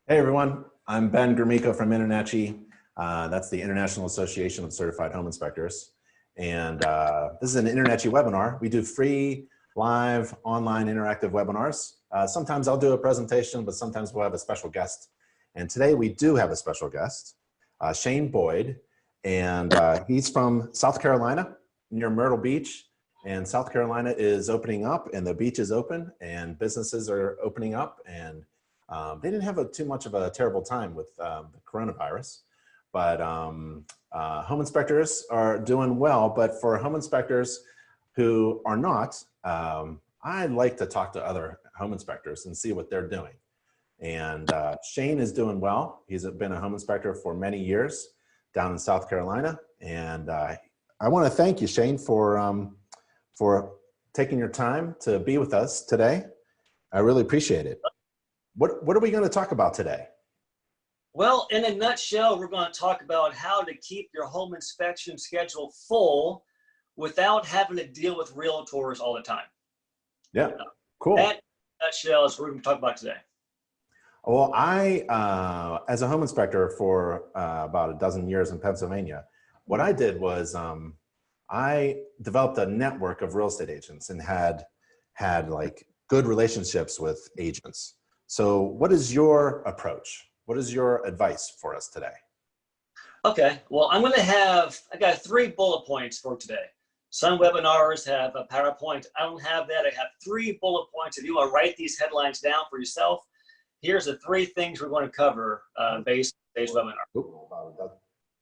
Hey everyone, I'm Ben Gromiko from InterNACHI. That's the International Association of Certified Home Inspectors. And this is an InterNACHI webinar. We do free, live, online, interactive webinars. Sometimes I'll do a presentation, but sometimes we'll have a special guest. And today we do have a special guest, Shane Boyd. And he's from South Carolina, near Myrtle Beach. And South Carolina is opening up, and the beach is open, and businesses are opening up, and they didn't have too much of a terrible time with the coronavirus, but home inspectors are doing well. But for home inspectors who are not, I like to talk to other home inspectors and see what they're doing. And Shane is doing well. He's been a home inspector for many years down in South Carolina. And I want to thank you, Shane, for taking your time to be with us today. I really appreciate it. What are we going to talk about today? Well, in a nutshell, we're going to talk about how to keep your home inspection schedule full without having to deal with realtors all the time. Yeah, cool. That, in a nutshell, is what we're going to talk about today. Well, I, as a home inspector for about a dozen years in Pennsylvania, what I did was I developed a network of real estate agents and had like good relationships with agents. So what is your approach? What is your advice for us today? Okay, well, I got 3 bullet points for today. Some webinars have a PowerPoint. I don't have that. I have 3 bullet points. If you want to write these headlines down for yourself, here's the 3 things we're going to cover based on today's webinar.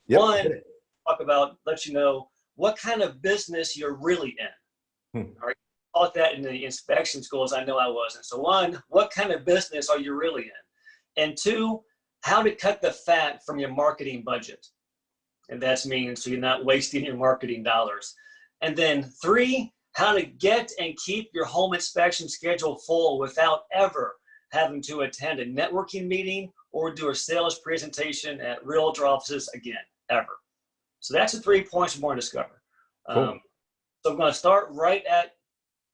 Yep. One, talk about, let you know what kind of business you're really in. All right. Taught that in the inspection schools. I know I wasn't. So 1, what kind of business are you really in? And 2, how to cut the fat from your marketing budget. And that's means so you're not wasting your marketing dollars. And then 3, how to get and keep your home inspection schedule full without ever having to attend a networking meeting or do a sales presentation at realtor offices again, ever. So that's the 3 points we want to discover. Cool. So I'm going to start right at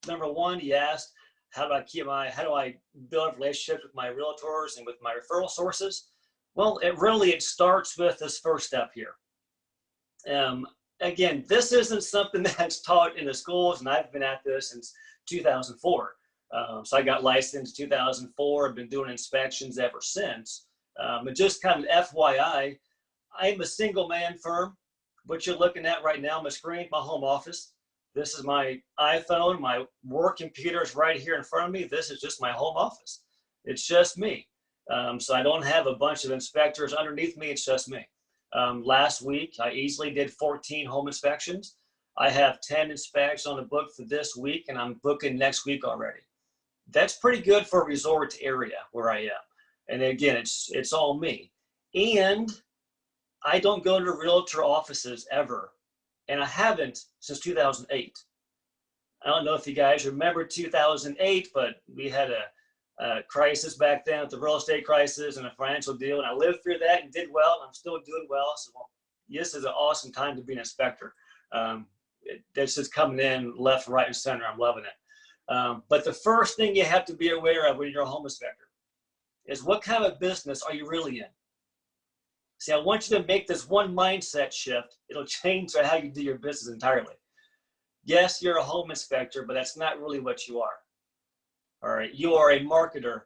number 1. You asked, how do I build relationships with my realtors and with my referral sources? Well, it starts with this first step here. Again, this isn't something that's taught in the schools, and I've been at this since 2004. So I got licensed in 2004. I've been doing inspections ever since. But just kind of FYI, I'm a single man firm. What you're looking at right now on my screen, my home office. This is my iPhone. My work computer is right here in front of me. This is just my home office. It's just me. So I don't have a bunch of inspectors underneath me. It's just me. Last week, I easily did 14 home inspections. I have 10 inspections on the book for this week, and I'm booking next week already. That's pretty good for a resort area where I am. And again, it's all me. And I don't go to realtor offices ever. And I haven't since 2008. I don't know if you guys remember 2008, but we had a crisis back then, the real estate crisis and a financial deal. And I lived through that and did well. And I'm still doing well. So this is an awesome time to be an inspector. It's just coming in left, right, and center. I'm loving it. But the first thing you have to be aware of when you're a home inspector is what kind of business are you really in? See, I want you to make this one mindset shift. It'll change how you do your business entirely. Yes, you're a home inspector, but that's not really what you are. All right, you are a marketer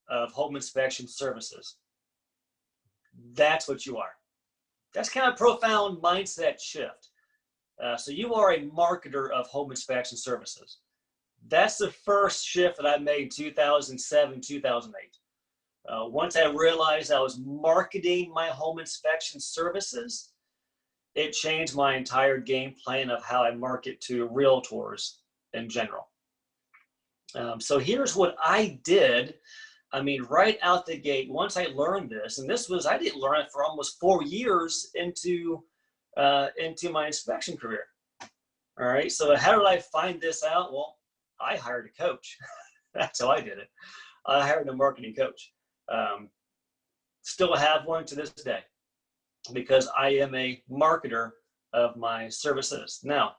of home inspection services. That's what you are. That's kind of a profound mindset shift. So you are a marketer of home inspection services. That's the first shift that I made in 2007, 2008. Once I realized I was marketing my home inspection services, it changed my entire game plan of how I market to realtors in general. So here's what I did. I mean, right out the gate, once I learned this, and I didn't learn it for almost 4 years into my inspection career. All right, so how did I find this out? Well, I hired a coach. That's how I did it. I hired a marketing coach. Still have one to this day because I am a marketer of my services. Now,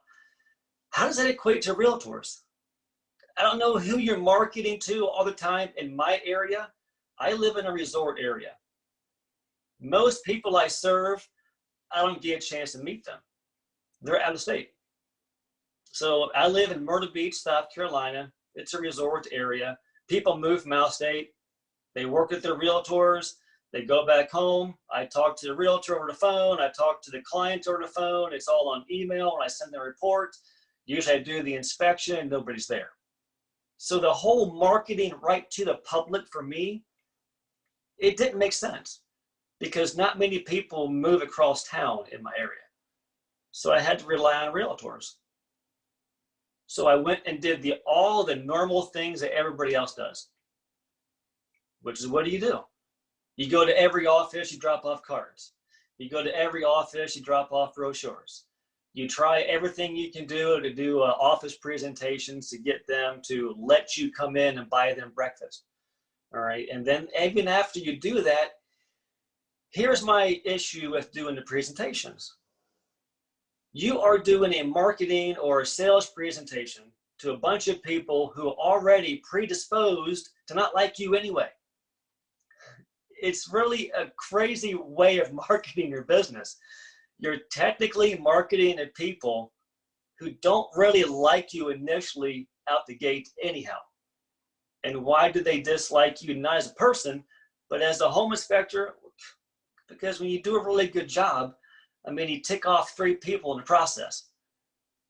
how does that equate to realtors? I don't know who you're marketing to all the time in my area, I live in a resort area. Most people I serve, I don't get a chance to meet them. They're out of state. So I live in Myrtle Beach, South Carolina. It's a resort area. People move from out of state. They work with their realtors. They go back home. I talk to the realtor over the phone. I talk to the client over the phone. It's all on email. When I send the report, usually I do the inspection and nobody's there. So the whole marketing right to the public for me, it didn't make sense because not many people move across town in my area. So I had to rely on realtors. So I went and did all the normal things that everybody else does, which is, what do? You go to every office, you drop off cards. You go to every office, you drop off brochures. You try everything you can do to do office presentations to get them to let you come in and buy them breakfast. All right. And then even after you do that, here's my issue with doing the presentations. You are doing a marketing or a sales presentation to a bunch of people who are already predisposed to not like you anyway. It's really a crazy way of marketing your business. You're technically marketing to people who don't really like you initially out the gate anyhow. And why do they dislike you? Not as a person, but as a home inspector, because when you do a really good job, I mean, you tick off 3 people in the process.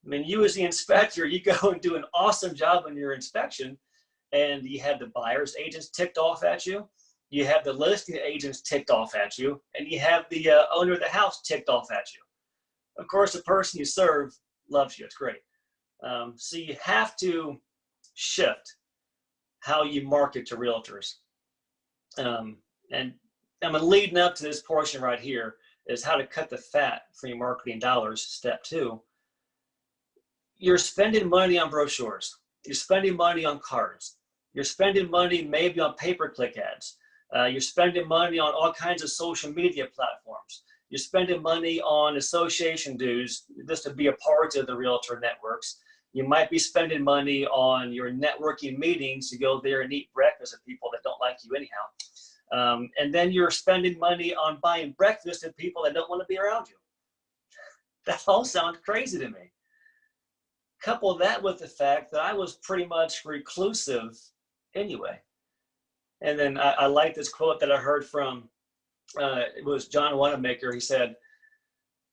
I mean, you as the inspector, you go and do an awesome job on your inspection, and you have the buyer's agents ticked off at you. You have the listing agents ticked off at you, and you have the owner of the house ticked off at you. Of course, the person you serve loves you. It's great. So you have to shift how you market to realtors. And I'm leading up to this portion right here is how to cut the fat for your marketing dollars. Step 2, you're spending money on brochures. You're spending money on cards. You're spending money maybe on pay-per-click ads. You're spending money on all kinds of social media platforms. You're spending money on association dues just to be a part of the realtor networks. You might be spending money on your networking meetings to go there and eat breakfast with people that don't like you anyhow. And then you're spending money on buying breakfast with people that don't want to be around you. That all sounds crazy to me. Couple that with the fact that I was pretty much reclusive anyway. And then I like this quote that I heard from, it was John Wanamaker. He said,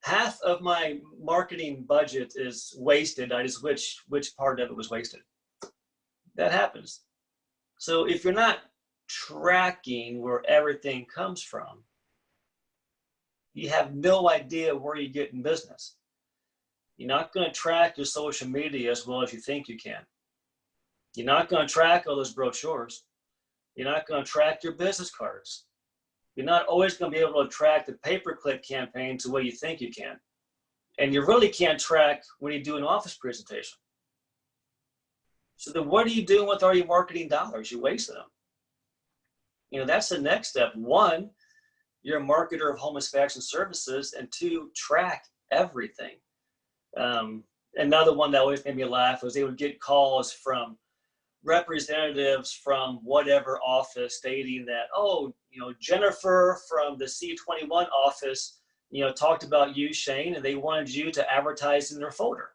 half of my marketing budget is wasted. I just wish which part of it was wasted. That happens. So if you're not tracking where everything comes from, you have no idea where you get in business. You're not going to track your social media as well as you think you can. You're not going to track all those brochures. You're not going to track your business cards. You're not always going to be able to track the pay-per-click campaigns the way you think you can. And you really can't track when you do an office presentation. So then what are you doing with all your marketing dollars? You wasted them. You know, that's the next step. 1, you're a marketer of home inspection services, and 2, track everything. Another one that always made me laugh was they would get calls from representatives from whatever office stating that, oh, you know, Jennifer from the C21 office, you know, talked about you, Shane, and they wanted you to advertise in their folder.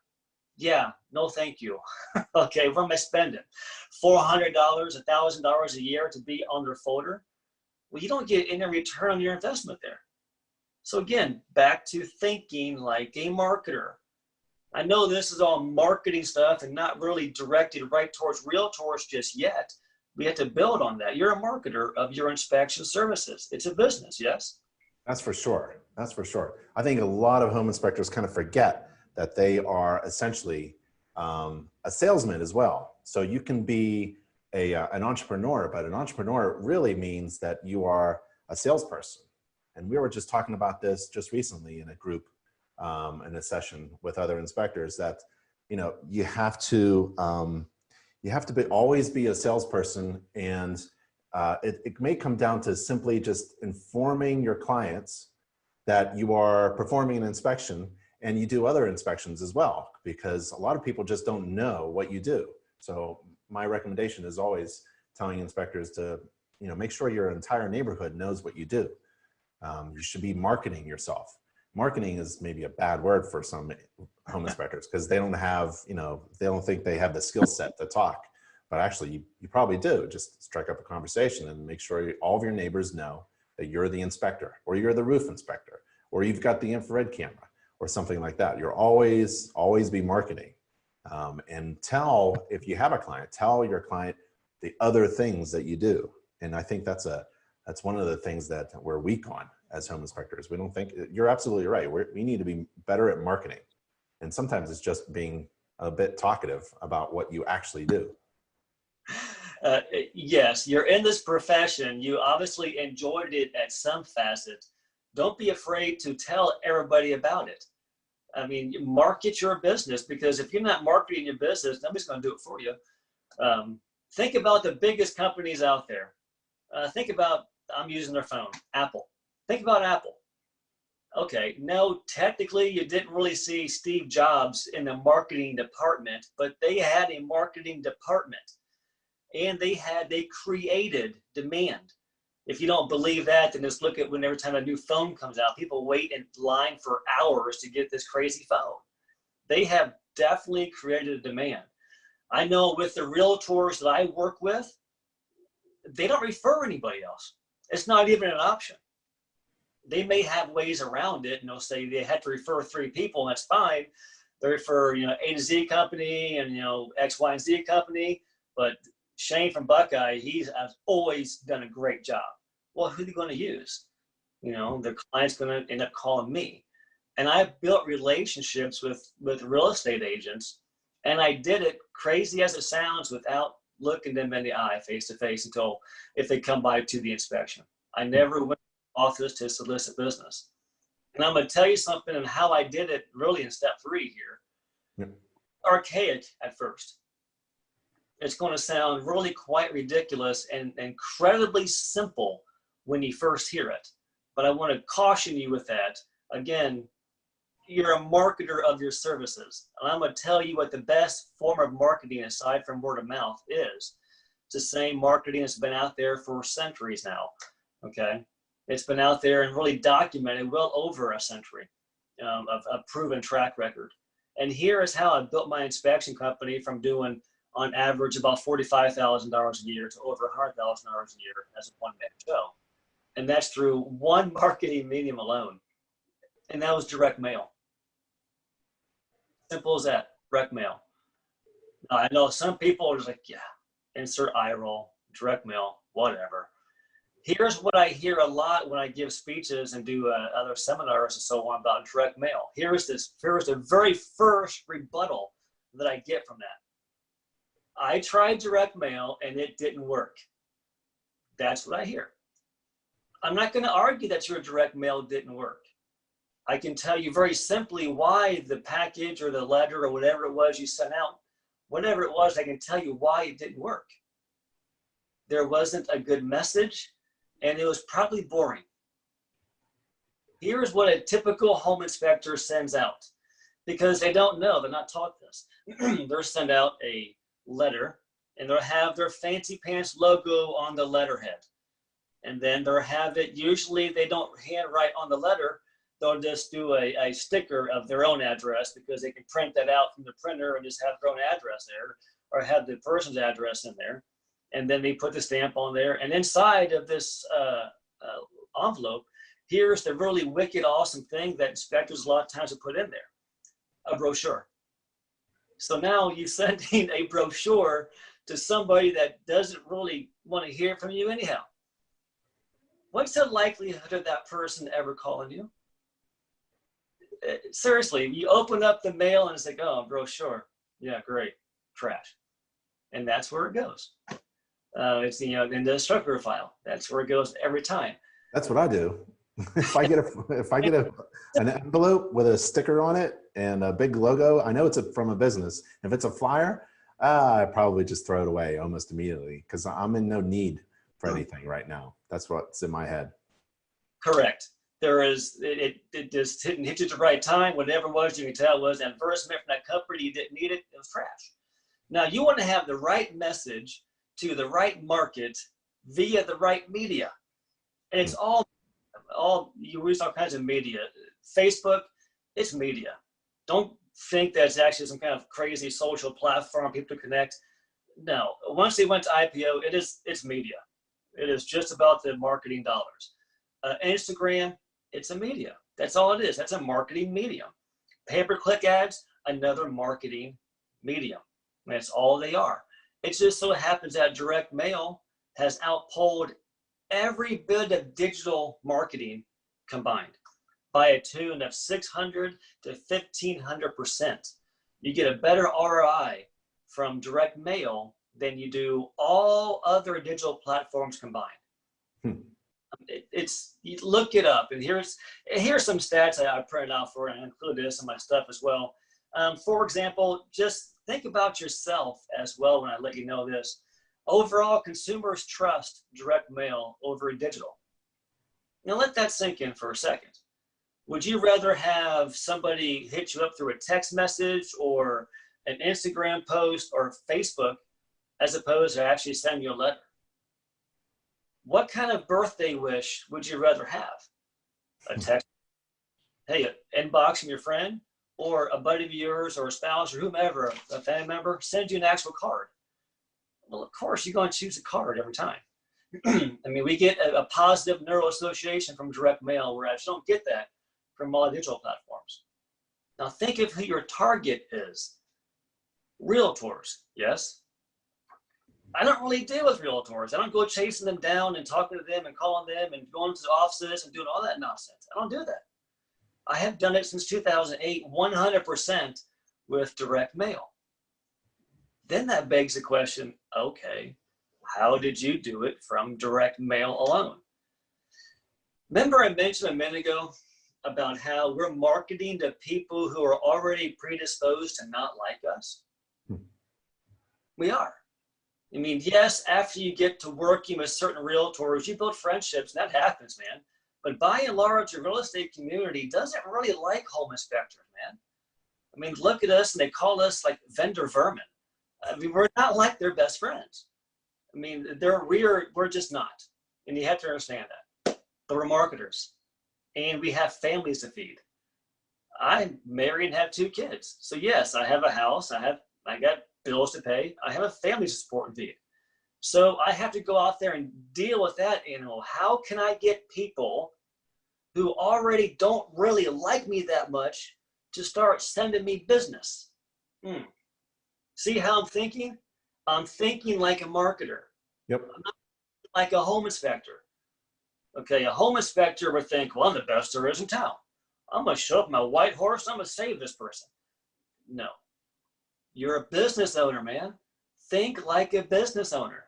Yeah, no, thank you. Okay, what am I spending? $400, $1,000 a year to be on their folder? Well, you don't get any return on your investment there. So again, back to thinking like a marketer. I know this is all marketing stuff and not really directed right towards realtors just yet. We have to build on that. You're a marketer of your inspection services. It's a business, yes? That's for sure. That's for sure. I think a lot of home inspectors kind of forget that they are essentially a salesman as well. So you can be an entrepreneur, but an entrepreneur really means that you are a salesperson. And we were just talking about this just recently in a group, in a session with other inspectors, that, you know, you have to always be a salesperson. And it may come down to simply just informing your clients that you are performing an inspection and you do other inspections as well, because a lot of people just don't know what you do. So my recommendation is always telling inspectors to make sure your entire neighborhood knows what you do. You should be marketing yourself. Marketing is maybe a bad word for some home inspectors because they don't have, they don't think they have the skill set to talk. But actually, you probably do. Just strike up a conversation and make sure all of your neighbors know that you're the inspector, or you're the roof inspector, or you've got the infrared camera, or something like that. You're always be marketing. And if you have a client, tell your client the other things that you do. And I think that's one of the things that we're weak on as home inspectors. We don't think, you're absolutely right. We need to be better at marketing. And sometimes it's just being a bit talkative about what you actually do. Yes, you're in this profession. You obviously enjoyed it at some facet. Don't be afraid to tell everybody about it. I mean, market your business, because if you're not marketing your business, nobody's going to do it for you. Think about the biggest companies out there. Think about, I'm using their phone, Apple. Think about Apple. Okay, no, technically you didn't really see Steve Jobs in the marketing department, but they had a marketing department, and they created demand. If you don't believe that, then just look at when every time a new phone comes out, people wait in line for hours to get this crazy phone. They have definitely created a demand. I know with the realtors that I work with, they don't refer anybody else. It's not even an option. They may have ways around it, and they'll say they had to refer 3 people, and that's fine. They refer, A to Z company and, X, Y, and Z company, but Shane from Buckeye, he's always done a great job. Well, who are they going to use? The client's going to end up calling me. And I've built relationships with real estate agents, and I did it, crazy as it sounds, without looking them in the eye face to face until if they come by to the inspection. I never went to the office to solicit business. And I'm going to tell you something and how I did it really in step 3 here. Yep. Archaic at first. It's going to sound really quite ridiculous and incredibly simple when you first hear it. But I want to caution you with that. Again, you're a marketer of your services. And I'm going to tell you what the best form of marketing, aside from word of mouth, is. It's the same marketing that's been out there for centuries now. Okay? It's been out there and really documented well over a century of a proven track record. And here is how I built my inspection company from doing, on average, about $45,000 a year to over $100,000 a year as a one-man show. And that's through one marketing medium alone. And that was direct mail. Simple as that, direct mail. Now, I know some people are just like, yeah, insert eye roll, direct mail, whatever. Here's what I hear a lot when I give speeches and do other seminars and so on about direct mail. Here's the very first rebuttal that I get from that. I tried direct mail and it didn't work. That's what I hear. I'm not going to argue that your direct mail didn't work. I can tell you very simply why the package or the letter or whatever it was you sent out, whatever it was, I can tell you why it didn't work. There wasn't a good message, and it was probably boring. Here's what a typical home inspector sends out, because they don't know, they're not taught this. They'll send out a letter, and they'll have their fancy pants logo on the letterhead. And then they'll have it, usually they don't handwrite on the letter, they'll just do a sticker of their own address, because they can print that out from the printer and just have their own address there, or have the person's address in there. And then they put the stamp on there. And inside of this envelope, here's the really wicked awesome thing that inspectors a lot of times will put in there, a brochure. So now you're sending a brochure to somebody that doesn't really want to hear from you anyhow. What's the likelihood of that person ever calling you? Seriously, you open up the mail and it's like, oh, brochure. Yeah, great. Trash. And that's where it goes. It's in the instructor file. That's where it goes every time. That's what I do. If I get an envelope with a sticker on it and a big logo, I know it's from a business. If it's a flyer, I probably just throw it away almost immediately, because I'm in no need for anything right now. That's what's in my head. Correct. It just didn't hit you at the right time. Whatever it was, you can tell it was an advertisement from that company. You didn't need it. It was trash. Now, you want to have the right message to the right market via the right media. And it's you use all kinds of media. Facebook, it's media. Don't think that it's actually some kind of crazy social platform people to connect. No, once they went to IPO, it's media. It is just about the marketing dollars. Instagram, it's a media. That's all it is. That's a marketing medium. Pay-per-click ads, another marketing medium. That's all they are. It just so happens that direct mail has outpulled every bit of digital marketing combined by a tune of 600 to 1,500%. You get a better ROI from direct mail than you do all other digital platforms combined. You look it up, and here's some stats I printed out for, and I included this in my stuff as well. For example, just think about yourself as well when I let you know this. Overall, consumers trust direct mail over digital. Now let that sink in for a second. Would you rather have somebody hit you up through a text message or an Instagram post or Facebook as opposed to actually sending you a letter? What kind of birthday wish would you rather have? A text, hey, inbox from your friend, or a buddy of yours or a spouse or whomever, a family member, send you an actual card? Well, of course, you're going to choose a card every time. I mean, we get a positive neural association from direct mail, whereas you don't get that from all digital platforms. Now think of who your target is. Realtors, yes. I don't really deal with realtors. I don't go chasing them down and talking to them and calling them and going to the offices and doing all that nonsense. I don't do that. I have done it since 2008, 100% with direct mail. Then that begs the question, okay, how did you do it from direct mail alone? Remember I mentioned a minute ago about how we're marketing to people who are already predisposed to not like us? We are. I mean, yes, after you get to working with certain realtors, you build friendships, and that happens, man. But by and large, the real estate community doesn't really like home inspectors, man. I mean, look at us, and they call us like vendor vermin. I mean, we're not like their best friends. I mean, we're just not. And you have to understand that. But we're marketers, and we have families to feed. I'm married and have 2 kids. So yes, I have a house. I got bills to pay. I have a family to support and feed. So I have to go out there and deal with that animal. How can I get people who already don't really like me that much to start sending me business? See how I'm thinking? I'm thinking like a marketer. Yep. I'm not like a home inspector. Okay, a home inspector would think, well, I'm the best there is in town. I'm going to show up my white horse. I'm going to save this person. No. You're a business owner, man. Think like a business owner.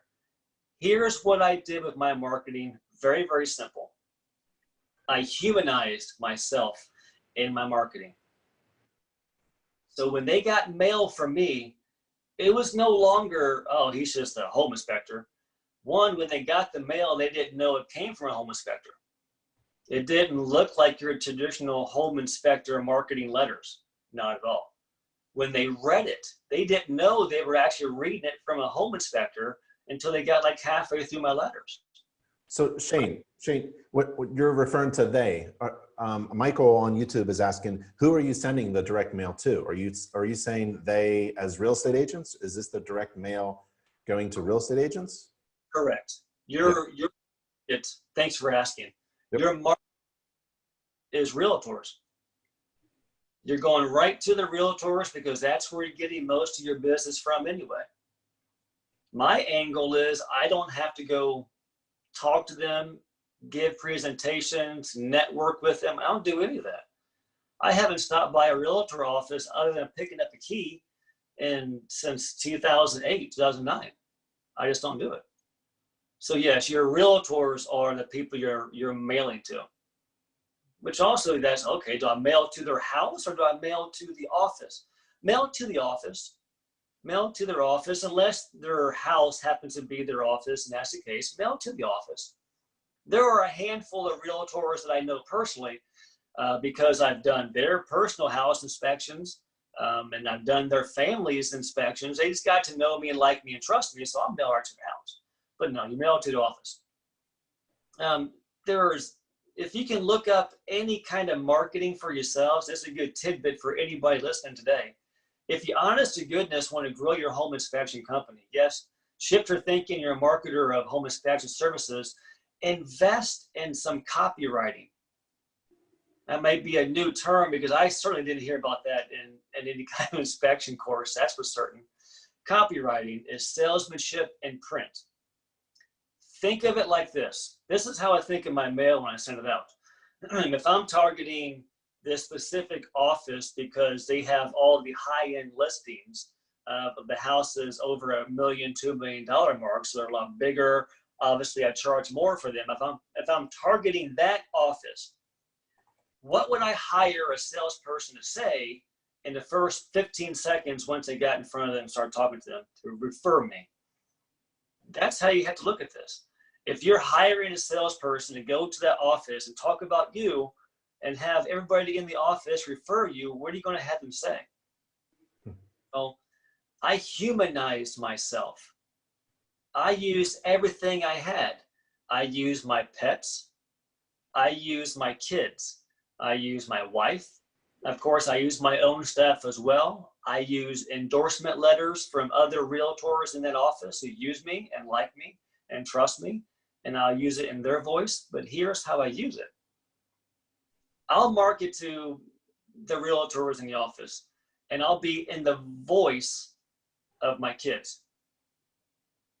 Here's what I did with my marketing. Very, very simple. I humanized myself in my marketing. So when they got mail from me, it was no longer, oh, he's just a home inspector. One, when they got the mail, they didn't know it came from a home inspector. It didn't look like your traditional home inspector marketing letters. Not at all. When they read it, they didn't know they were actually reading it from a home inspector until they got like halfway through my letters. So Shane, what you're referring to they, Michael on YouTube is asking, who are you sending the direct mail to? Are you saying they as real estate agents? Is this the direct mail going to real estate agents? Correct. Thanks for asking. Yep. Your market is realtors. You're going right to the realtors because that's where you're getting most of your business from anyway. My angle is I don't have to go talk to them, give presentations, network with them. I don't do any of that. I haven't stopped by a realtor office other than picking up a key since 2008, 2009. I just don't do it. So yes, your realtors are the people you're mailing to. Which also that's, okay, do I mail to their house or do I mail to the office? Mail to the office. Mail to their office, unless their house happens to be their office, and that's the case, mail to the office. There are a handful of realtors that I know personally because I've done their personal house inspections and I've done their family's inspections. They just got to know me and like me and trust me, so I'll mail right to their house. but no, you mail it to the office. If you can look up any kind of marketing for yourselves, this is a good tidbit for anybody listening today. If you honest to goodness want to grow your home inspection company, yes, shift your thinking, you're a marketer of home inspection services, invest in some copywriting. That might be a new term because I certainly didn't hear about that in any kind of inspection course, that's for certain. Copywriting is salesmanship in print. Think of it like this. This is how I think of my mail when I send it out. If I'm targeting this specific office because they have all the high-end listings of the houses over $1 million, $2 million mark, so they're a lot bigger. Obviously, I charge more for them. If I'm targeting that office, what would I hire a salesperson to say in the first 15 seconds once they got in front of them and started talking to them to refer me? That's how you have to look at this. If you're hiring a salesperson to go to that office and talk about you and have everybody in the office refer you, what are you going to have them say? Well, I humanized myself. I used everything I had. I used my pets. I used my kids. I used my wife. Of course, I use my own stuff as well. I use endorsement letters from other realtors in that office who use me and like me and trust me, and I'll use it in their voice. But here's how I use it. I'll market to the realtors in the office, and I'll be in the voice of my kids.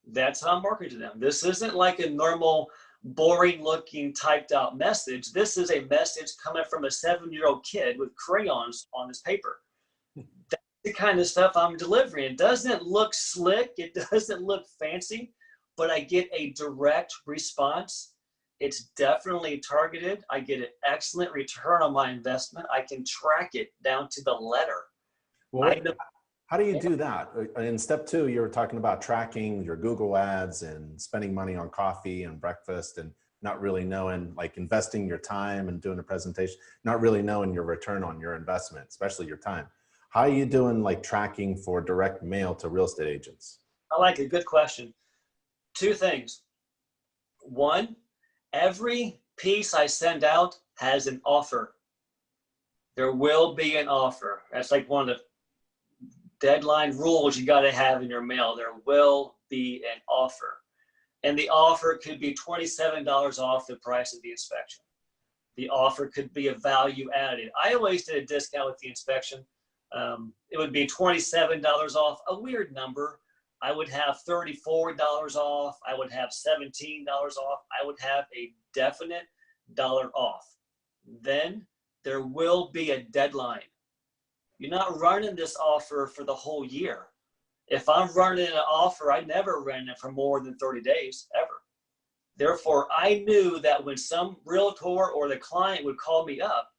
That's how I'm marketing to them. This isn't like a normal boring looking typed out message. This is a message coming from a 7-year-old kid with crayons on his paper. That's the kind of stuff I'm delivering. It doesn't look slick. It doesn't look fancy, but I get a direct response. It's definitely targeted. I get an excellent return on my investment. I can track it down to the letter. Well, how do you do that? In step 2, you were talking about tracking your Google ads and spending money on coffee and breakfast and not really knowing, like investing your time and doing a presentation, not really knowing your return on your investment, especially your time. How are you doing like tracking for direct mail to real estate agents? I like it. Good question. 2 things. 1, every piece I send out has an offer. There will be an offer. That's like one of the deadline rules you got to have in your mail. There will be an offer. And the offer could be $27 off the price of the inspection. The offer could be a value added. I always did a discount with the inspection. It would be $27 off, a weird number. I would have $34 off. I would have $17 off. I would have a definite dollar off. Then there will be a deadline. You're not running this offer for the whole year. If I'm running an offer, I never ran it for more than 30 days, ever. Therefore, I knew that when some realtor or the client would call me up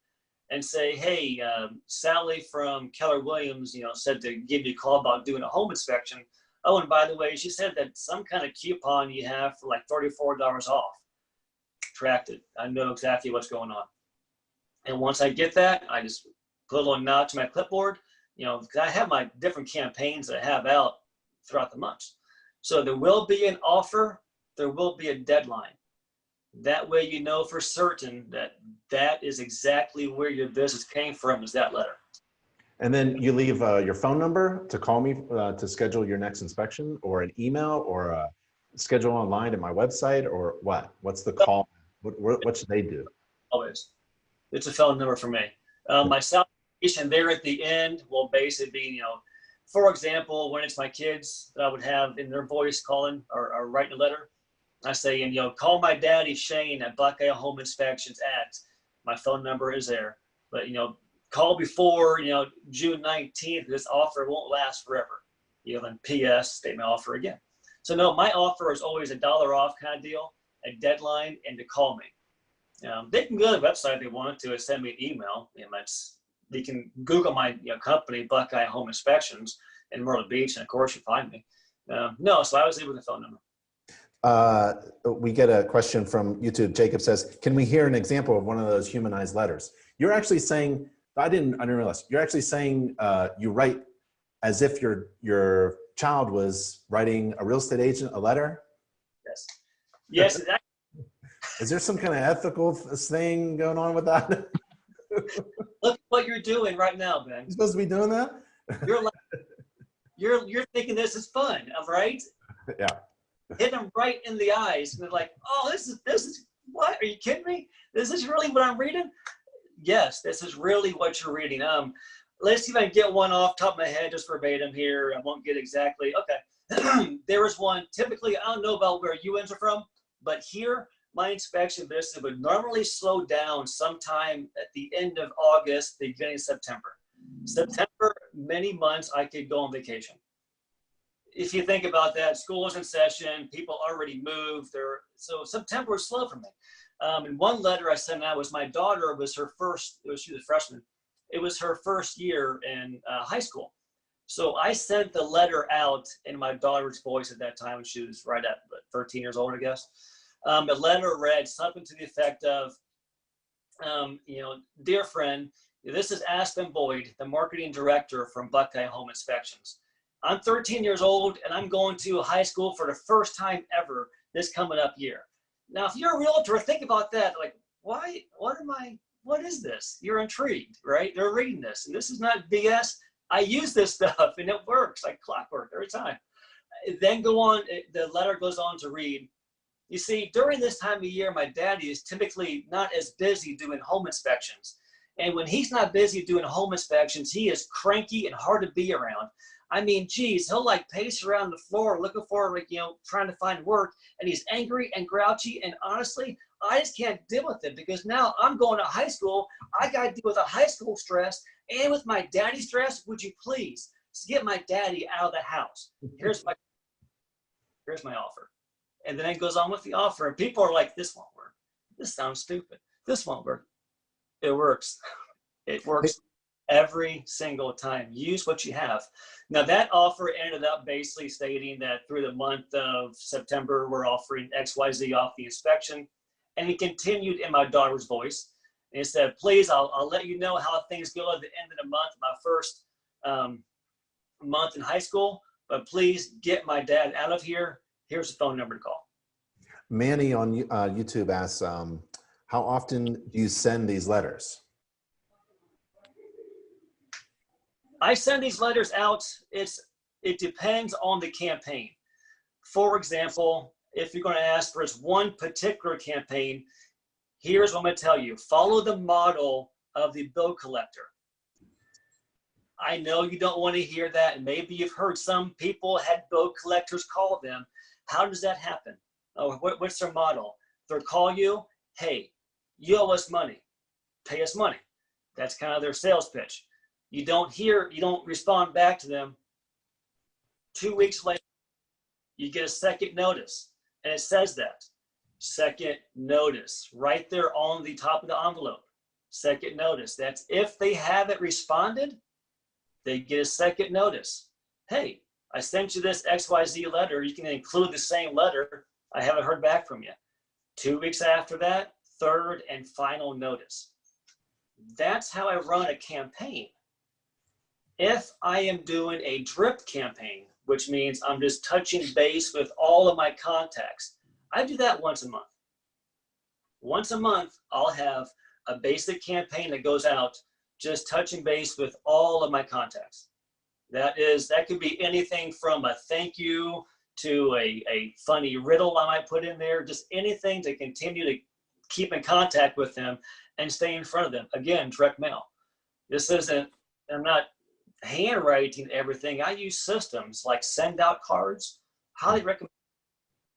and say, hey, Sally from Keller Williams, said to give you a call about doing a home inspection. Oh, and by the way, she said that some kind of coupon you have for like $34 off. Tracked it. I know exactly what's going on. And once I get that, I just put a little nod to my clipboard, because I have my different campaigns that I have out throughout the months. So there will be an offer, there will be a deadline. That way you know for certain that that is exactly where your business came from, is that letter. And then you leave your phone number to call me to schedule your next inspection, or an email, or a schedule online at my website, or what? What's the call? What should they do? Always. It's a phone number for me. My salutation there at the end will basically be, for example, when it's my kids that I would have in their voice calling or writing a letter, I say, call my daddy Shane at Buckeye Home Inspections at. My phone number is there. But, call before, June 19th. This offer won't last forever. Then P.S. state my offer again. So no, my offer is always $1 off kind of deal, a deadline, and to call me. They can go to the website if they want to and send me an email. They can Google my company, Buckeye Home Inspections, in Myrtle Beach, and of course you find me. No, so I was leaving the phone number. We get a question from YouTube. Jacob says, can we hear an example of one of those humanized letters? You're actually saying, I didn't realize, you're actually saying you write as if your child was writing a real estate agent a letter? Yes. Yes. Is there some kind of ethical thing going on with that? Look what you're doing right now, Ben. You're supposed to be doing that? You're like, you're thinking this is fun, right? Yeah. Hit them right in the eyes. And they're like, oh, this is what? Are you kidding me? This is really what I'm reading? Yes, this is really what you're reading. Let's see if I can get one off the top of my head, just verbatim here. I won't get exactly. Okay. There was one, typically, I don't know about where you enter from, but here, my inspection business would normally slow down sometime at the end of August, the beginning of September. September, many months I could go on vacation. If you think about that, school is in session, people already moved. So September was slow for me. And one letter I sent out was my daughter was her first, she was a freshman. It was her first year in high school. So I sent the letter out in my daughter's voice at that time when she was right at 13 years old, I guess. The letter read something to the effect of, dear friend, this is Aspen Boyd, the marketing director from Buckeye Home Inspections. I'm 13 years old and I'm going to high school for the first time ever this coming up year. Now, if you're a realtor, think about that. Like, what is this? You're intrigued, right? They're reading this, and this is not BS. I use this stuff, and it works like clockwork every time. Then the letter goes on to read, you see, during this time of year, my daddy is typically not as busy doing home inspections. And when he's not busy doing home inspections, he is cranky and hard to be around. I mean, geez, he'll like pace around the floor looking for, trying to find work. And he's angry and grouchy. And honestly, I just can't deal with it because now I'm going to high school. I got to deal with a high school stress and with my daddy stress. Would you please get my daddy out of the house? Here's my offer. And then it goes on with the offer. And people are like, this won't work. This sounds stupid. This won't work. It works. It works every single time. Use what you have. Now that offer ended up basically stating that through the month of September, we're offering XYZ off the inspection. And it continued in my daughter's voice. And it said, please, I'll let you know how things go at the end of the month, my first month in high school. But please get my dad out of here. Here's the phone number to call. Manny on YouTube asks, how often do you send these letters? I send these letters out. It depends on the campaign. For example, if you're going to ask for one particular campaign, here's what I'm going to tell you. Follow the model of the bill collector. I know you don't want to hear that, and maybe you've heard some people had bill collectors call them. How does that happen? Oh, what's their model? They'll call you, hey, you owe us money. Pay us money. That's kind of their sales pitch. You don't respond back to them. 2 weeks later, you get a second notice, and it says that. Second notice, right there on the top of the envelope. Second notice. That's if they haven't responded, they get a second notice. Hey, I sent you this XYZ letter. You can include the same letter. I haven't heard back from you. 2 weeks after that, third and final notice. That's how I run a campaign. If I am doing a drip campaign, which means I'm just touching base with all of my contacts, I do that once a month. Once a month, I'll have a basic campaign that goes out just touching base with all of my contacts. That could be anything from a thank you to a funny riddle I might put in there, just anything to continue to keep in contact with them and stay in front of them. Again, direct mail. I'm not handwriting everything. I use systems like send out cards. Highly recommend.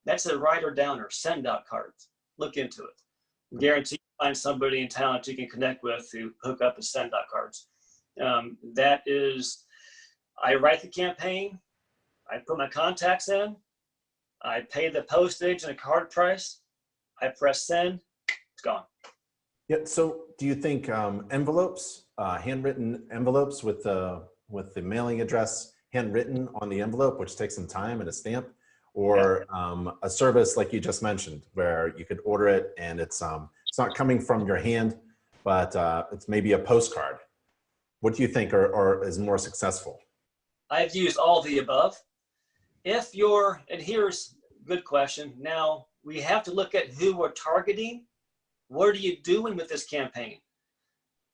That's a writer downer, send out cards. Look into it. Guarantee you find somebody in town that you can connect with to hook up and send out cards. I write the campaign. I put my contacts in. I pay the postage and the card price. I press send. It's gone. Yeah. So do you think envelopes, handwritten envelopes with the mailing address handwritten on the envelope, which takes some time and a stamp, or a service like you just mentioned, where you could order it and it's not coming from your hand, but it's maybe a postcard. What do you think or is more successful? I've used all the above. And here's Good question. Now we have to look at who we're targeting. What are you doing with this campaign?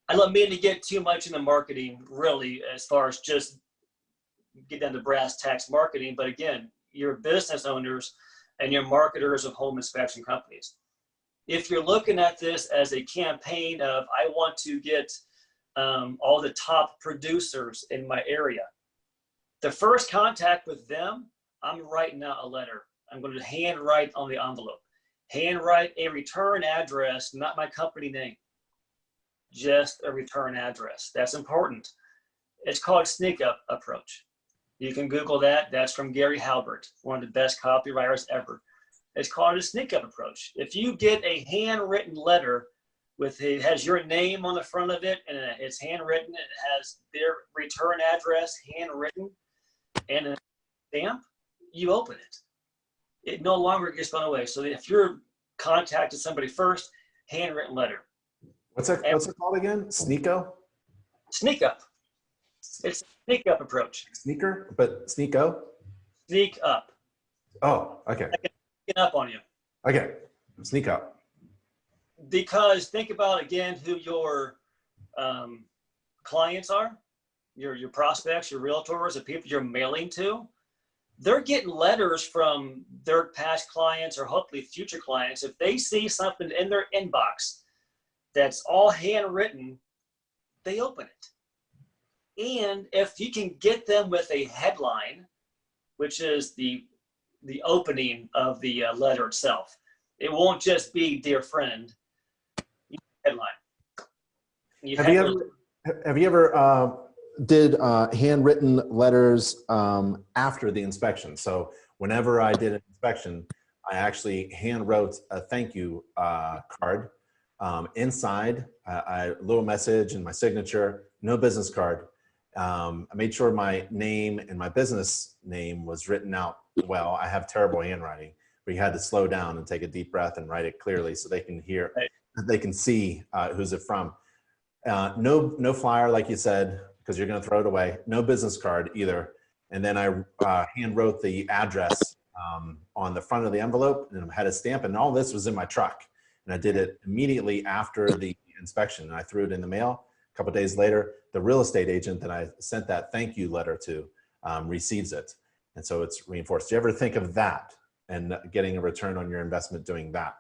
I don't mean to get too much into marketing, really, as far as just get down to brass tacks marketing. But again, you're business owners and you're marketers of home inspection companies. If you're looking at this as a campaign of, I want to get all the top producers in my area, the first contact with them, I'm writing out a letter. I'm going to handwrite on the envelope. Handwrite a return address, not my company name, just a return address. That's important. It's called sneak up approach. You can Google that. That's from Gary Halbert, one of the best copywriters ever. It's called a sneak up approach. If you get a handwritten letter it has your name on the front of it and it's handwritten, it has their return address handwritten and a stamp, you open it. It no longer gets thrown away. So if you're contacted somebody first, handwritten letter. What's it called again? Sneako? Sneak up. It's a sneak up approach. Sneaker, but Sneako? Sneak up. Oh, okay. Get up on you. Okay, sneak up. Because think about, again, who your clients are, your prospects, your realtors, the people you're mailing to. They're getting letters from their past clients or hopefully future clients. If they see something in their inbox that's all handwritten, they open it. And if you can get them with a headline, which is the opening of the letter itself, it won't just be "Dear friend." Headline. Have you ever did handwritten letters after the inspection? So whenever I did an inspection, I actually hand wrote a thank you card. Inside, a little message and my signature, no business card. I made sure my name and my business name was written out well. I have terrible handwriting, but you had to slow down and take a deep breath and write it clearly so they can hear, they can see who's it from. No flyer, like you said, because you're going to throw it away. No business card either. And then I hand wrote the address on the front of the envelope and had a stamp, and all this was in my truck. And I did it immediately after the inspection. And I threw it in the mail. A couple of days later, the real estate agent that I sent that thank you letter to receives it. And so it's reinforced. Do you ever think of that and getting a return on your investment doing that?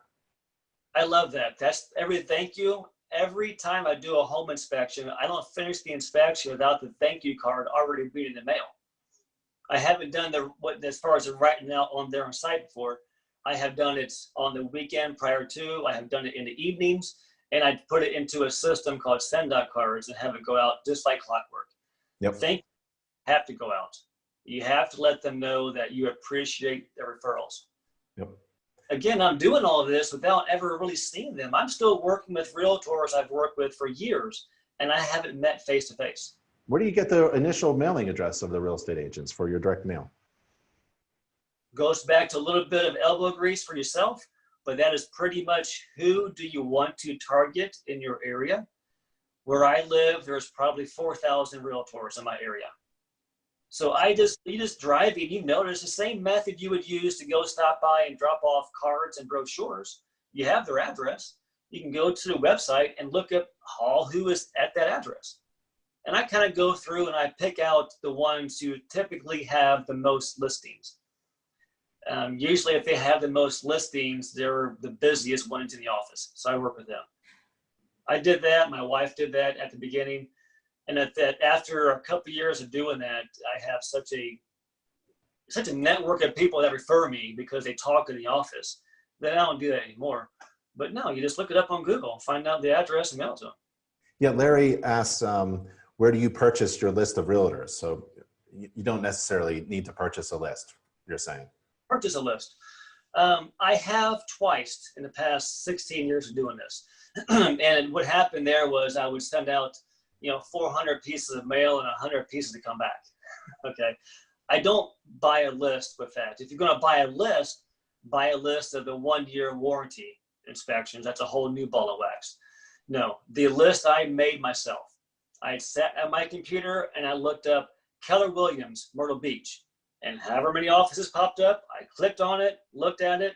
I love that. That's thank you. Every time I do a home inspection, I don't finish the inspection without the thank you card already being in the mail. I haven't done as far as writing out on their site before. I have done it on the weekend prior to. I have done it in the evenings, and I put it into a system called send out cards and have it go out just like clockwork. Yep. Thank you have to go out. You have to let them know that you appreciate their referrals. Yep. Again, I'm doing all of this without ever really seeing them. I'm still working with realtors I've worked with for years, and I haven't met face to face. Where do you get the initial mailing address of the real estate agents for your direct mail? Goes back to a little bit of elbow grease for yourself, but that is pretty much who do you want to target in your area. Where I live, there's probably 4,000 realtors in my area. So you just drive in, you notice the same method you would use to go stop by and drop off cards and brochures. You have their address. You can go to the website and look up who is at that address. And I kind of go through and I pick out the ones who typically have the most listings. Usually if they have the most listings, they're the busiest ones in the office. So I work with them. I did that. My wife did that at the beginning. And after a couple of years of doing that, I have such a network of people that refer me because they talk in the office that I don't do that anymore. But no, you just look it up on Google, find out the address and mail it to them. Yeah, Larry asks, where do you purchase your list of realtors? So you don't necessarily need to purchase a list, you're saying. Purchase a list. I have twice in the past 16 years of doing this. And what happened there was I would send out 400 pieces of mail and 100 pieces to come back. Okay. I don't buy a list with that. If you're going to buy a list of the 1-year warranty inspections. That's a whole new ball of wax. No, the list I made myself. I sat at my computer and I looked up Keller Williams, Myrtle Beach, and however many offices popped up, I clicked on it, looked at it,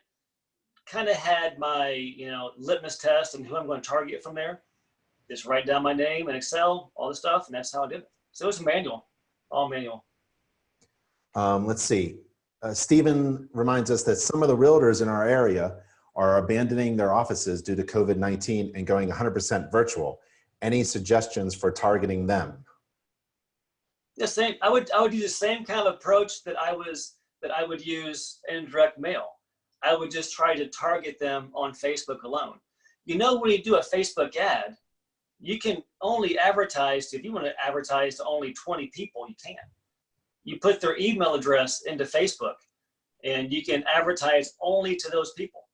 kind of had my, litmus test and who I'm going to target from there. Just write down my name in Excel, all the stuff, and that's how I did it. So it was manual, all manual. Let's see. Stephen reminds us that some of the realtors in our area are abandoning their offices due to COVID-19 and going 100% virtual. Any suggestions for targeting them? The same. I would use the same kind of approach that I would use in direct mail. I would just try to target them on Facebook alone. When you do a Facebook ad, you can only advertise if you want to advertise to only 20 people, you can. You put their email address into Facebook and you can advertise only to those people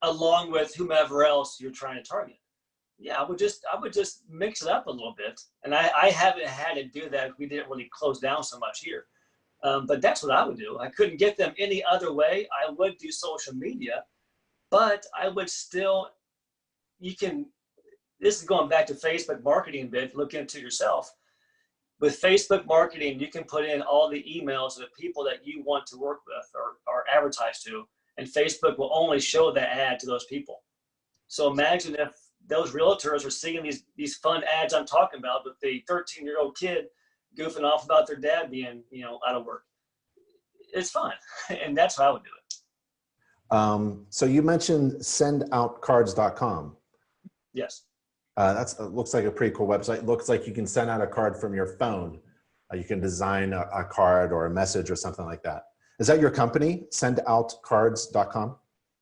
along with whomever else you're trying to target. Yeah, I would just mix it up a little bit. And I haven't had to do that. We didn't really close down so much here. But that's what I would do. I couldn't get them any other way. I would do social media, but I would still, this is going back to Facebook marketing a bit, look into yourself. With Facebook marketing, you can put in all the emails of the people that you want to work with or advertise to, and Facebook will only show that ad to those people. So imagine if those realtors are seeing these fun ads I'm talking about with the 13-year-old kid goofing off about their dad being, out of work. It's fun, and that's how I would do it. So you mentioned sendoutcards.com. Yes. Looks like a pretty cool website. It looks like you can send out a card from your phone. You can design a card or a message or something like that. Is that your company, sendoutcards.com?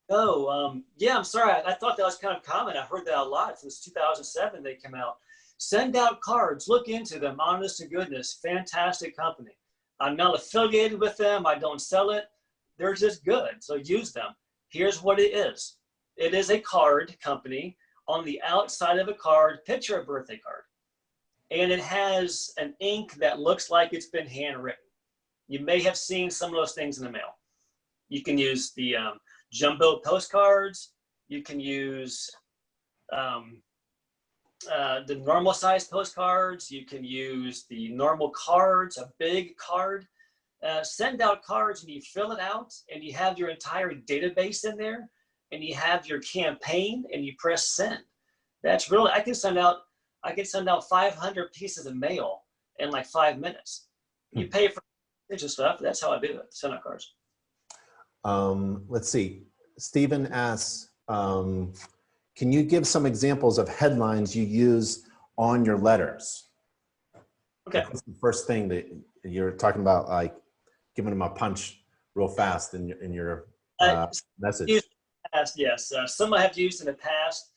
Oh, yeah, I'm sorry. I thought that was kind of common. I heard that a lot since 2007 they came out. Send Out Cards, look into them, honest to goodness, fantastic company. I'm not affiliated with them. I don't sell it. They're just good, so use them. Here's what it is. It is a card company. On the outside of a card, picture a birthday card. And it has an ink that looks like it's been handwritten. You may have seen some of those things in the mail. You can use the jumbo postcards. You can use the normal size postcards. You can use the normal cards, a big card. Send out cards and you fill it out and you have your entire database in there and you have your campaign and you press send. That's really, I can send out 500 pieces of mail in like 5 minutes. You pay for interest stuff. That's how I do it. Send out cards. Let's see. Stephen asks, can you give some examples of headlines you use on your letters? Okay. Like, what's the first thing that you're talking about, like giving them a punch real fast in your message? Yes. Some I have used in the past.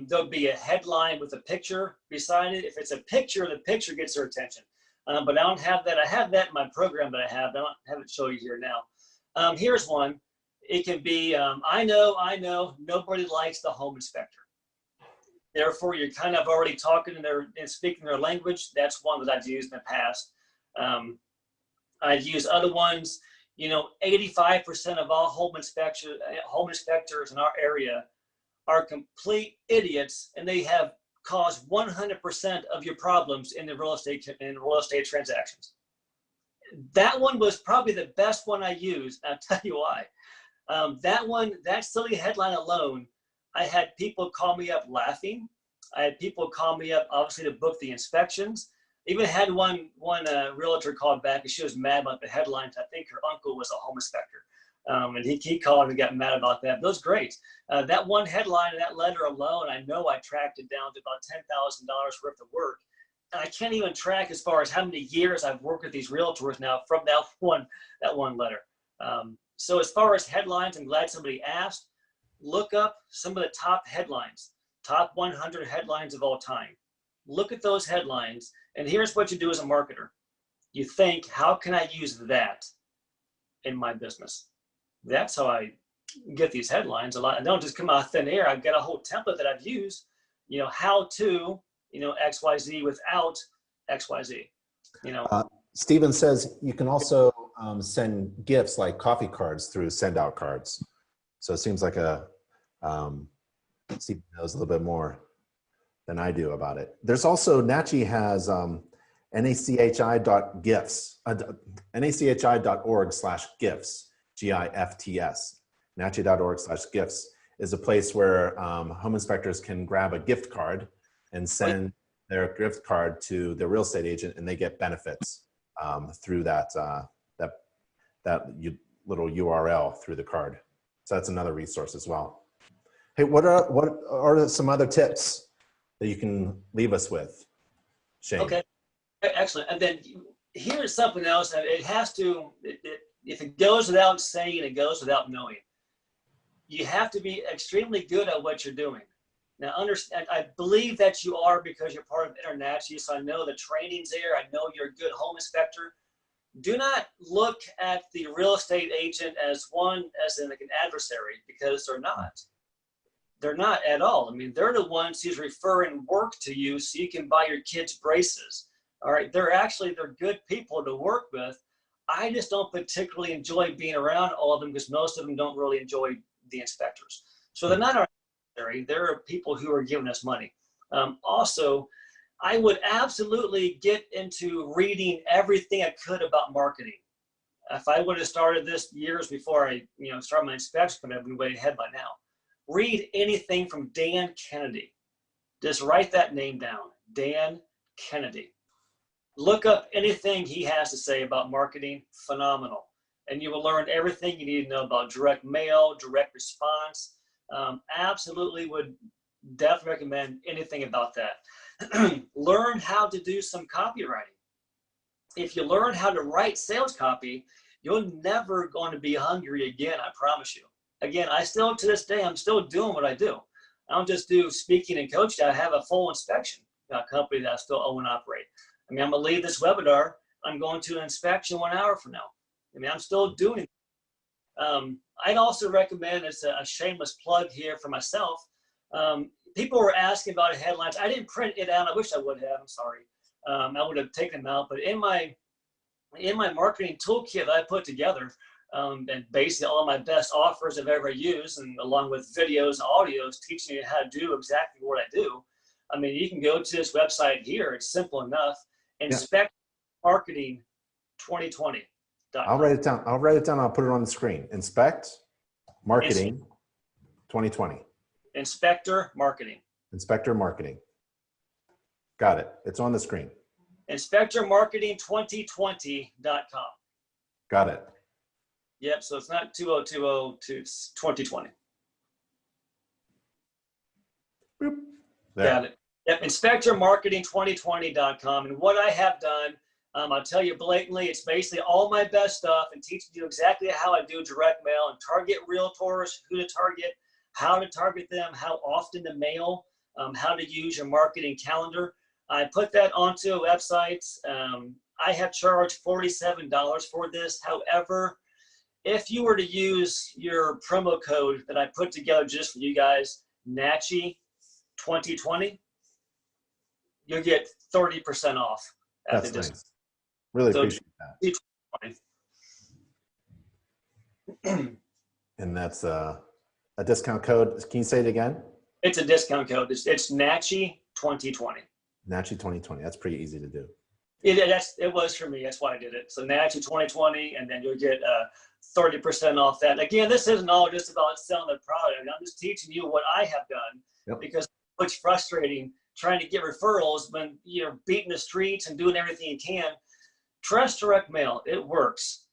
There'll be a headline with a picture beside it. If it's a picture, the picture gets their attention. But I don't have that. I have that in my program that I have. I don't have it show you here now. Here's one. It can be, I know, nobody likes the home inspector. Therefore, you're kind of already talking and speaking their language. That's one that I've used in the past. I've used other ones. 85% of all home inspectors in our area are complete idiots, and they have caused 100% of your problems in real estate transactions. That one was probably the best one I used. I'll tell you why. That silly headline alone, I had people call me up laughing. I had people call me up, obviously, to book the inspections. Even had one realtor called back and she was mad about the headlines. I think her uncle was a home inspector. And he called and got mad about that. But it was great. That one headline and that letter alone, I know I tracked it down to about $10,000 worth of work. And I can't even track as far as how many years I've worked with these realtors now from that one letter. So as far as headlines, I'm glad somebody asked. Look up some of the top headlines, top 100 headlines of all time. Look at those headlines, and here's what you do as a marketer. You think, how can I use that in my business? That's how I get these headlines a lot. I don't just come out of thin air. I've got a whole template that I've used, how to, XYZ without XYZ, Stephen says you can also send gifts like coffee cards through Send Out Cards. So it seems like Stephen knows a little bit more than I do about it. There's also, NACHI has NACHI.gifts, NACHI.org/gifts, GIFTS. NACHI.org/gifts is a place where home inspectors can grab a gift card and send their gift card to the real estate agent, and they get benefits through that little URL through the card. So that's another resource as well. Hey, what are some other tips that you can leave us with, Shane? Okay, excellent. And then here's something else that it has to, if it goes without saying, it goes without knowing. You have to be extremely good at what you're doing. Now, understand, I believe that you are because you're part of InterNACHI, so I know the training's there. I know you're a good home inspector. Do not look at the real estate agent as like an adversary, because they're not. They're not at all. I mean, they're the ones who's referring work to you so you can buy your kids braces. All right, they're good people to work with. I just don't particularly enjoy being around all of them because most of them don't really enjoy the inspectors. So they're not our adversary. They're people who are giving us money. Also, I would absolutely get into reading everything I could about marketing. If I would have started this years before I, started my inspection, I'd be way ahead by now. Read anything from Dan Kennedy. Just write that name down, Dan Kennedy. Look up anything he has to say about marketing, phenomenal. And you will learn everything you need to know about direct mail, direct response. Absolutely would definitely recommend anything about that. Learn how to do some copywriting. If you learn how to write sales copy, you're never going to be hungry again, I promise you. Again, to this day, I'm still doing what I do. I don't just do speaking and coaching. I have a full inspection company that I still own and operate. I mean, I'm going to leave this webinar. I'm going to an inspection 1 hour from now. I mean, I'm still doing it. I'd also recommend, as a shameless plug here for myself, people were asking about headlines. I didn't print it out. I wish I would have. I'm sorry. I would have taken them out. But in my marketing toolkit that I put together, and basically all of my best offers I've ever used, and along with videos and audios teaching you how to do exactly what I do. I mean, you can go to this website here. It's simple enough. Inspect Marketing 2020. I'll write it down. I'll put it on the screen. Inspect Marketing 2020. Inspector Marketing. Inspector Marketing. Got it. It's on the screen. InspectorMarketing2020.com. Got it. Yep. So it's not 2020 to 2020. Boop. Got it. Yep. InspectorMarketing2020.com. And what I have done, I'll tell you blatantly, it's basically all my best stuff and teaching you exactly how I do direct mail and target realtors, who to target, how to target them, how often to mail, how to use your marketing calendar. I put that onto a website. I have charged $47 for this. However, if you were to use your promo code that I put together just for you guys, NACHI 2020, you'll get 30% off. That's nice. Really appreciate that. And that's a discount code. Can you say it again? It's a discount code. It's NACHI 2020. NACHI 2020. That's pretty easy to do. It was for me. That's why I did it. So NACHI 2020, and then you'll get 30% off that. Again, this isn't all just about selling the product. I mean, I'm just teaching you what I have done, because it's frustrating trying to get referrals when you're beating the streets and doing everything you can. Trust direct mail. It works.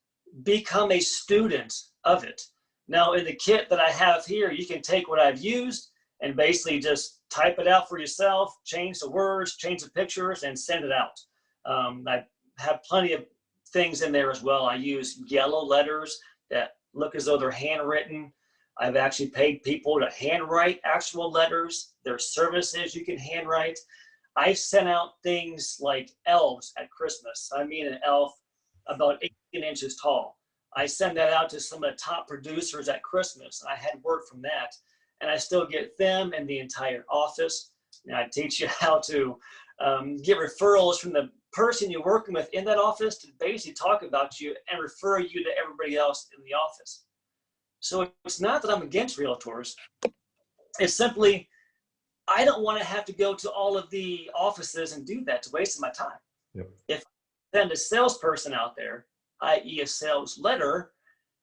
Become a student of it. Now, in the kit that I have here, you can take what I've used and basically just type it out for yourself, change the words, change the pictures, and send it out. I have plenty of things in there as well. I use yellow letters that look as though they're handwritten. I've actually paid people to handwrite actual letters. There's services you can handwrite. I've sent out things like elves at Christmas. I mean, an elf about 18 inches tall. I send that out to some of the top producers at Christmas. I had word from that, and I still get them and the entire office. And I teach you how to get referrals from the person you're working with in that office to basically talk about you and refer you to everybody else in the office. So it's not that I'm against realtors. It's simply, I don't want to have to go to all of the offices and do that. It's a waste of my time. Yep. If I send a salesperson out there, i.e. a sales letter,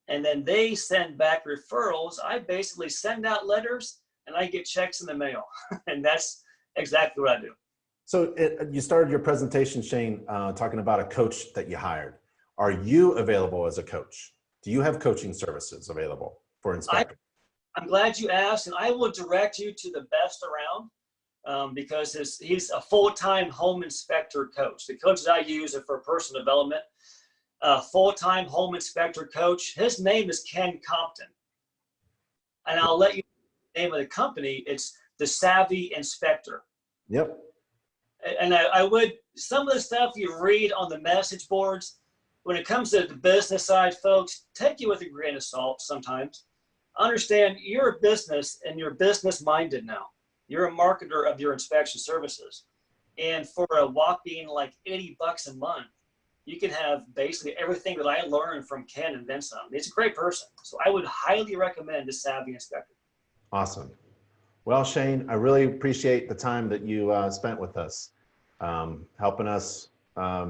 and then they send back referrals, I basically send out letters and I get checks in the mail. And that's exactly what I do. So you started your presentation, Shane, talking about a coach that you hired. Are you available as a coach? Do you have coaching services available for inspectors? I'm glad you asked, and I will direct you to the best around because he's a full-time home inspector coach. The coach that I use are for personal development. Full-time home inspector coach. His name is Ken Compton. And I'll let you know the name of the company. It's the Savvy Inspector. Yep. And I would, some of the stuff you read on the message boards, when it comes to the business side, folks, take it with a grain of salt sometimes. Understand you're a business and you're business minded now. You're a marketer of your inspection services. And for a whopping like $80 a month, you can have basically everything that I learned from Ken and then some. He's a great person. So I would highly recommend the Savvy Inspector. Awesome. Well, Shane, I really appreciate the time that you spent with us, helping us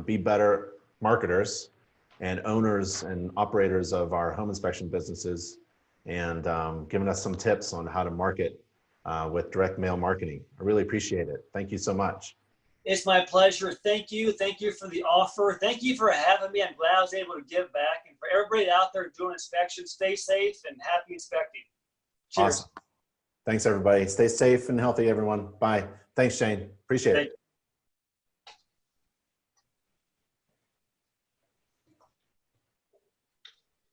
be better marketers and owners and operators of our home inspection businesses, and giving us some tips on how to market with direct mail marketing. I really appreciate it. Thank you so much. It's my pleasure. Thank you. Thank you for the offer. Thank you for having me. I'm glad I was able to give back. And for everybody out there doing inspections, stay safe and happy inspecting. Cheers. Awesome. Thanks, everybody. Stay safe and healthy, everyone. Bye. Thanks, Shane. Appreciate it.